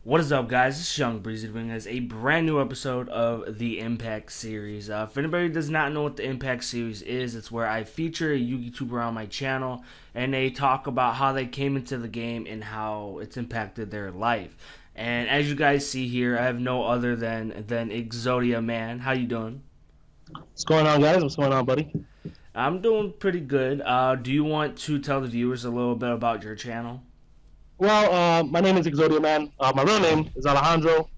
What is up, guys? This is Young Breezy bringing us a brand new episode of the Impact series. If anybody does not know what the Impact series is, it's where I feature a YouTuber on my channel and they talk about how they came into the game and how it's impacted their life. And as you guys see here, I have no other than Exodia man. How you doing? What's going on, guys? What's going on, buddy? I'm doing pretty good. Do you want to tell the viewers a little bit about your channel? Well, my name is Exodia, man. My real name is Alejandro.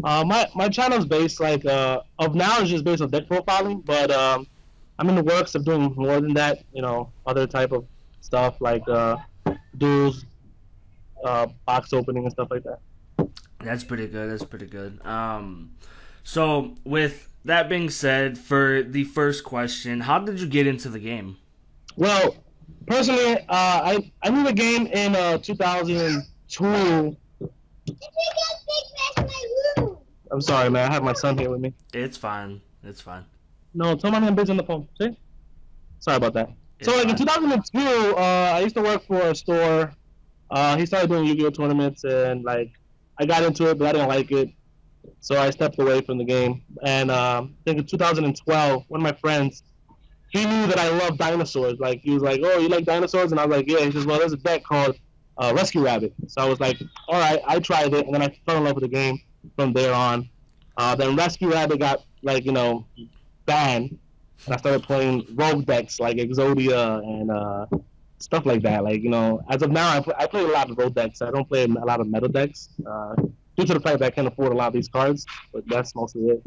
My channel is based of now is just based on deck profiling, but I'm in the works of doing more than that. Other type of stuff like duels, box opening and stuff like that. That's pretty good. That's pretty good. So with that being said, for the first question, how did you get into the game? Well, personally, I knew the game in 2002. I'm sorry, man. I have my son here with me. It's fine. It's fine. No, tell my man busy on the phone. See? Sorry about that. It's So, like in fine. 2002, I used to work for a store. He started doing Yu-Gi-Oh tournaments, and like I got into it, but I didn't like it, so I stepped away from the game. And I think in 2012, one of my friends, he knew that I love dinosaurs. Like he was like, "Oh, you like dinosaurs?" And I was like, "Yeah." He says, "Well, there's a deck called Rescue Rabbit." So I was like, "All right." I tried it, and then I fell in love with the game from there on. Then Rescue Rabbit got banned, and I started playing rogue decks like Exodia and stuff like that. As of now, I play a lot of rogue decks. I don't play a lot of meta decks due to the fact that I can't afford a lot of these cards. But that's mostly it.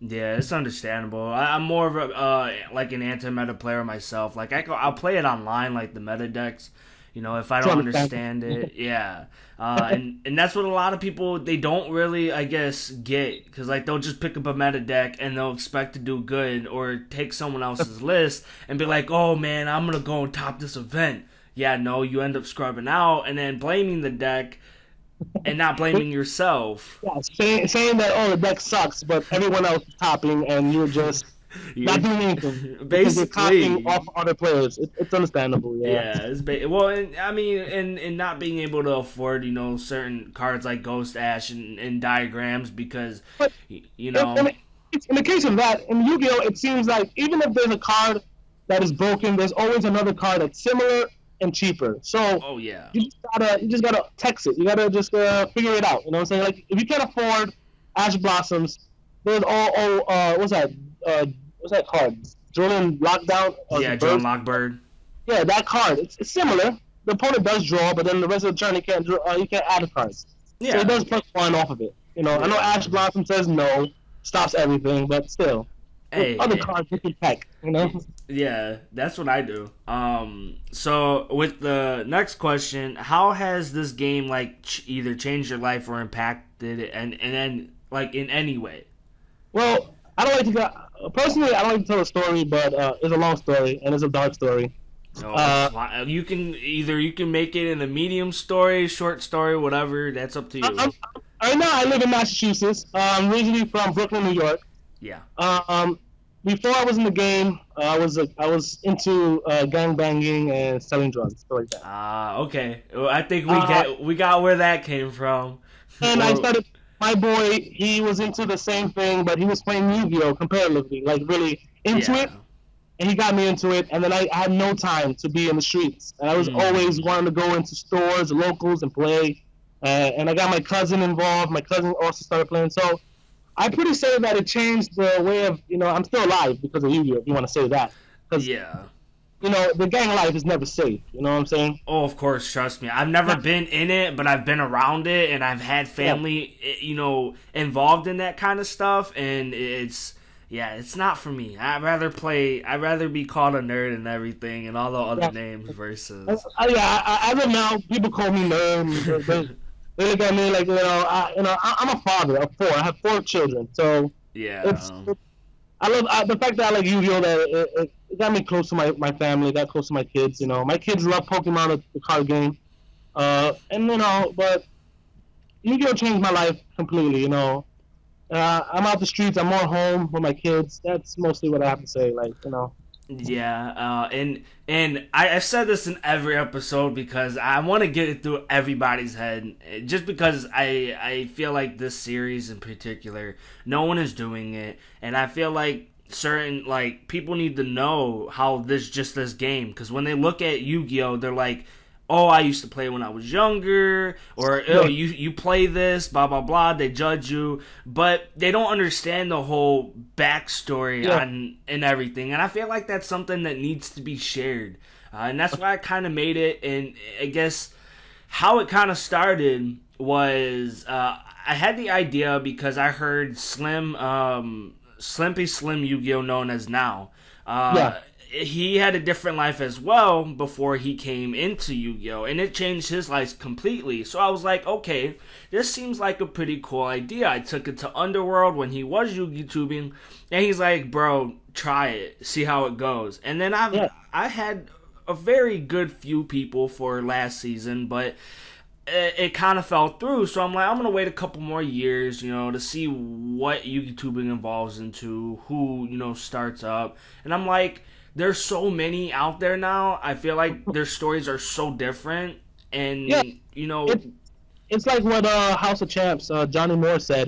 Yeah, it's understandable. I'm more of a like an anti-meta player myself. Like I'll play it online, like the meta decks. If I It's don't understandable. understand it, yeah. And that's what a lot of people they don't really, I guess, get because like they'll just pick up a meta deck and they'll expect to do good or take someone else's list and be like, oh man, I'm gonna go and top this event. Yeah, no, you end up scrubbing out and then blaming the deck and not blaming yourself. Yeah, saying that the deck sucks, but everyone else is topping, and you're just You're not doing anything because you're copying basically off other players. It's understandable, yeah. yeah. Well, I mean, and not being able to afford certain cards like Ghost Ash and diagrams because But you in, know in, in the case of that, in Yu-Gi-Oh, it seems like even if there's a card that is broken, there's always another card that's similar and cheaper. So oh yeah. you just gotta text it. You gotta just figure it out. You know what I'm saying? Like if you can't afford Ash Blossoms, there's uh what's that card? Drilling Lockdown or the Yeah, John Burst? Lockbird. Yeah, that card. It's similar. The opponent does draw, but then the rest of the turn he can't draw. He can't add cards. So it Yeah. does plus one off of it. I know Yeah. Ash Blossom says no, stops everything, but still, with other Hey, cards you can pack. You know. yeah, that's what I do. So with the next question, how has this game like either changed your life or impacted it, and then like in any way? Well, I don't like to personally. I don't like to tell a story, but it's a long story and it's a dark story. No, it's Uh, fine. You can make it in a medium story, short story, whatever. That's up to I, you. I'm, right now I live in Massachusetts. I'm originally from Brooklyn, New York. Yeah. Um, Before I was in the game, I was into gang banging and selling drugs, stuff like that. Okay. Well, I think Uh, we got where that came from. and I or started. My boy, he was into the same thing, but he was playing Yu-Gi-Oh comparatively, like really into it, yeah. and he got me into it. And then I had no time to be in the streets, and I was always Mm. wanting to go into stores, locals, and play. And I got my cousin involved. My cousin also started playing, so I pretty say that it changed the way of I'm still alive because of Yu-Gi-Oh. If you want to say that, because Yeah. the gang life is never safe. You know what I'm saying? Oh, of course. Trust me. I've never Yeah, been in it, but I've been around it, and I've had yeah, family, involved in that kind of stuff, and it's not for me. I'd rather be called a nerd and everything, and all the other yeah. names versus. As of now, people call me nerd. They look at me like I'm a father of four. I have four children, so it's. Yeah. I love the fact that I like Yu-Gi-Oh. That it got me close to my family, got close to my kids. My kids love Pokemon, the card game. And but Yu-Gi-Oh changed my life completely. I'm out the streets. I'm more home with my kids. That's mostly what I have to say. Yeah, and I said this in every episode because I want to get it through everybody's head. Just because I feel like this series in particular, no one is doing it, and I feel like certain like people need to know how this game, because when they look at Yu-Gi-Oh, they're like, oh, I used to play when I was younger, or oh, Yeah, you play this, blah blah blah. They judge you, but they don't understand the whole backstory yeah, on and everything. And I feel like that's something that needs to be shared, and that's why I kind of made it. And I guess how it kind of started was I had the idea because I heard Slimpy Slim Yu-Gi-Oh, known as now. yeah, He had a different life as well before he came into Yu-Gi-Oh, and it changed his life completely. So I was like, okay, this seems like a pretty cool idea. I took it to Underworld when he was Yu-Gi tubing, and he's like, bro, try it, see how it goes. And then yeah. I had a very good few people for last season, but it kind of fell through. So I'm like, I'm gonna wait a couple more years, to see what YouTubing evolves into, who starts up, and I'm like, there's so many out there now. I feel like their stories are so different, Yeah, and it, it's like what House of Champs Johnny Moore said.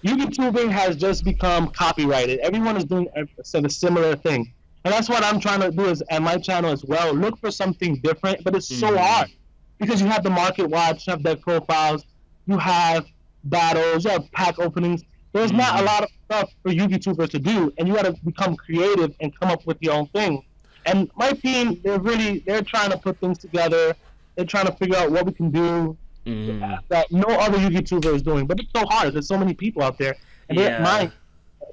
YouTubing has just become copyrighted. Everyone is doing a similar thing, and that's what I'm trying to do is at my channel as well. Look for something different, but it's so mhm, hard because you have the market watch, you have deck profiles, you have battles, you have pack openings. There's not a mhm, lot of stuff for YouTubers to do, and you got to become creative and come up with your own thing. And my team, they're trying to put things together. They're trying to figure out what we can do mhm, that no other YouTuber is doing. But it's so hard. There's so many people out there, and yeah.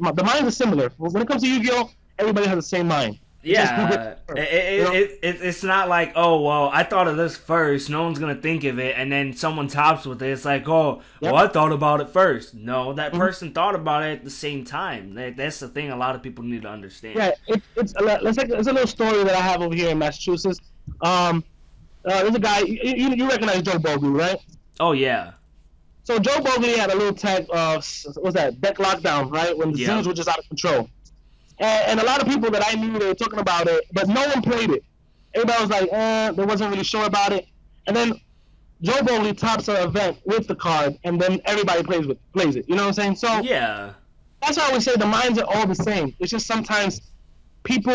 the minds are similar. When it comes to Yu-Gi-Oh, everybody has the same mind. It's just who gets Yeah, it first. You know? it's not like, oh well, I thought of this first. No one's gonna think of it, and then someone tops with it. It's like, oh well, Yep. I thought about it first. No, that Mhm. person thought about it at the same time. That's the thing. A lot of people need to understand. Yeah, it's a little story that I have over here in Massachusetts. Um, there's a guy you recognize Joe Bogle, right? Oh yeah, So Joe Bogle had a little tag of what's that deck lockdown, right? When the Zooms yep, were just out of control. And a lot of people that I knew they were talking about it, but no one played it. Everybody was like, they wasn't really sure about it. And then Joe Bogle tops an event with the card, and then everybody plays it. You know what I'm saying? So yeah, that's why I always say the minds are all the same. It's just sometimes people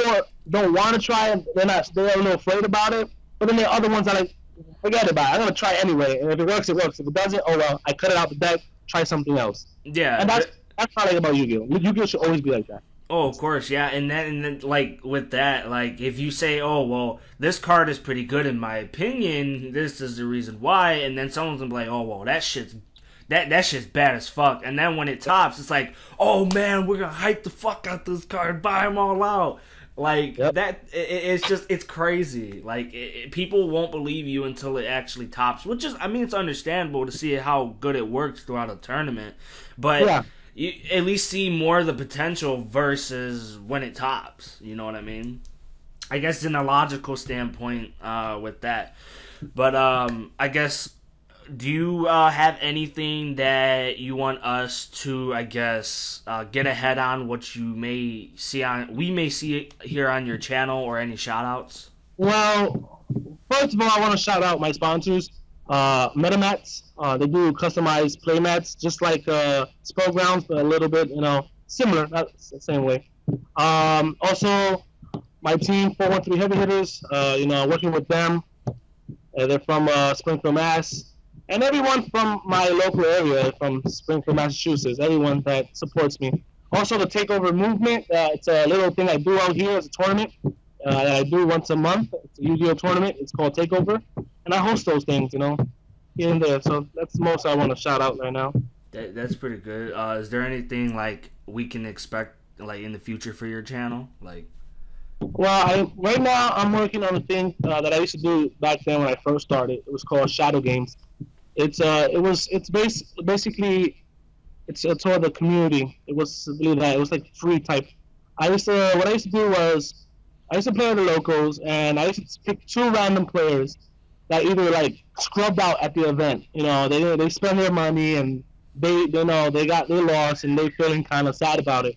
don't want to try it. They're a little afraid about it. But then there are other ones that are like, forget about it. I'm gonna try it anyway. And if it works, it works. If it doesn't, oh well. I cut it out the deck. Try something else. yeah. And that's what I like about Yu-Gi-Oh. Yu-Gi-Oh should always be like that. Oh, of course, yeah, and then like with that, like if you say, "Oh, well, this card is pretty good in my opinion. This is the reason why," and then someone's gonna be like, "Oh, well, that shit's bad as fuck," and then when it tops, it's like, "Oh man, we're gonna hype the fuck out this card, buy them all out." Like Yep. it's just it's crazy. Like people won't believe you until it actually tops, which is, I mean, it's understandable to see how good it works throughout a tournament, but Yeah. you at least see more of the potential versus when it tops. You know what I mean? I guess in a logical standpoint with that. But I guess, do you have anything that you want us to, I guess, get ahead on what we may see here on your channel, or any shout outs? Well, first of all, I want to shout out my sponsors, MetaMats. They do customized playmats, just like Spell Grounds, but a little bit, similar, not the same way. Also, my team, 413 Heavy Hitters, working with them. They're from Springfield, Mass. And everyone from my local area, from Springfield, Massachusetts, everyone that supports me. Also, the Takeover Movement, it's a little thing I do out here as a tournament that I do once a month. It's a Yu-Gi-Oh tournament. It's called Takeover. And I host those things, here and there. So that's the most I want to shout out right now. That's pretty good. Is there anything like we can expect like in the future for your channel? Like, Well, right now I'm working on a thing that I used to do back then when I first started. It was called Shadow Games. Basically it's toward the community. It was, I believe that it was like free type. What I used to do was I used to play with the locals, and I used to pick two random players that either like scrubbed out at the event. They spend their money, and they lost, and they feeling kind of sad about it.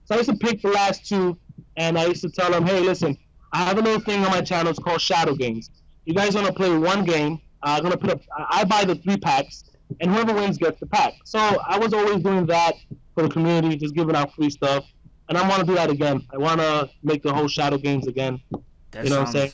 So I used to pick the last two, and I used to tell them, hey, listen, I have a little thing on my channel. It's called Shadow Games. You guys want to play one game? I'm gonna put up. I buy the 3 packs, and whoever wins gets the pack. So I was always doing that for the community, just giving out free stuff. And I want to do that again. I want to make the whole Shadow Games again. That You know what I'm saying?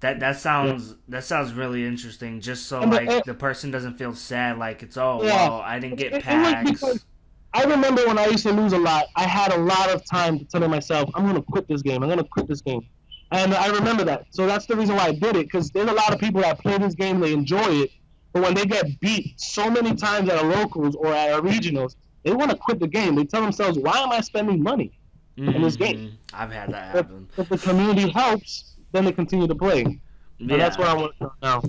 sounds that Yeah. sounds really interesting. Just so And like the person doesn't feel sad, like it's oh yeah, well I didn't get it was because packs. I remember when I used to lose a lot, I had a lot of time to telling myself, I'm going to quit this game. I'm going to quit this game. And I remember that. So that's the reason why I did it, because there's a lot of people that play this game, they enjoy it. But when they get beat so many times at our locals or at our regionals, they want to quit the game. They tell themselves, why am I spending money in this game? I've had that If, happen. if the community helps, then they continue to play. And that's Yeah. what I want to do now.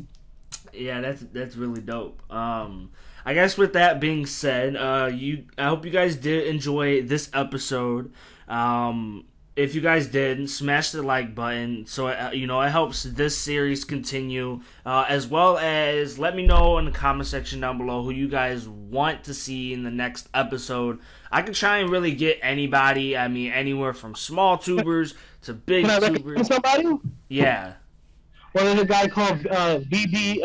Yeah, that's really dope. I guess with that being said, I hope you guys did enjoy this episode. If you guys did, smash the like button so it helps this series continue. As well as let me know in the comment section down below who you guys want to see in the next episode. I can try and really get anybody. I mean, anywhere from small tubers to Can big I recommend tubers. somebody? Yeah. Well, there's a guy called VB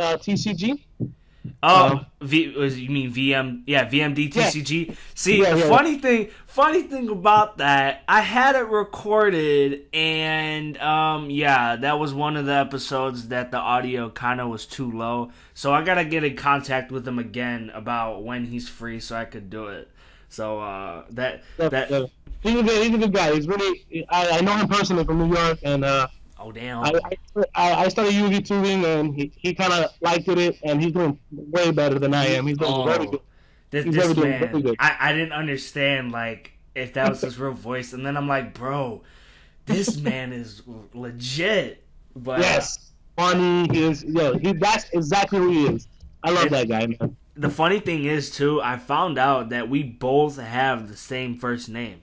Oh, you mean VM? Yeah, Yeah, VMDTCG. See, yeah, the yeah. funny thing about that, I had it recorded, and yeah, that was one of the episodes that the audio kind of was too low. So I gotta get in contact with him again about when he's free, so I could do it. So that Yeah, that yeah. He's a good guy. He's really. I know him personally from New York, and oh I, damn, I started Yugi tubing, and he kind of liked it, and he's doing way better than I am. He's doing very oh good. this He's this really doing very man, good. I didn't understand like if that was his real voice, and then I'm like, bro. This man is legit. But Yes, funny. He is. Yo, that's exactly who he is. I love it, that guy, man. the funny thing is too, I found out that we both have the same first name.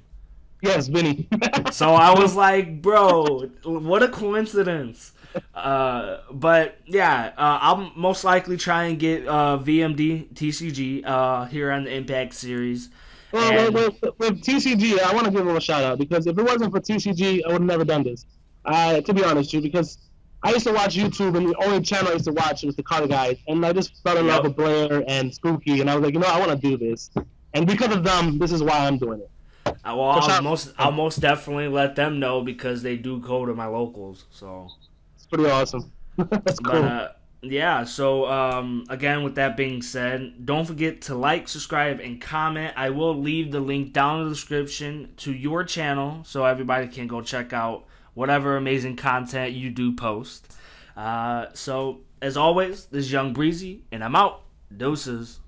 Yes, Vinny. So I was like, bro, what a coincidence. But yeah, I'll most likely try and get VMD TCG here on the Impact series. And With TCG, I want to give him a shout out because if it wasn't for TCG, I would have never done this. To be honest with you, because I used to watch YouTube, and the only channel I used to watch was the Color Guys, and I just fell in love yep. with Blair and Spooky, and I was like, I want to do this, and because of them, this is why I'm doing it. Well, So shout out, I'll most definitely let them know because they do go to my locals. So. it's pretty awesome. That's But cool. yeah, so again, with that being said, don't forget to like, subscribe, and comment. I will leave the link down in the description to your channel so everybody can go check out whatever amazing content you do post. So, as always, this is Young Breezy, and I'm out. Doses.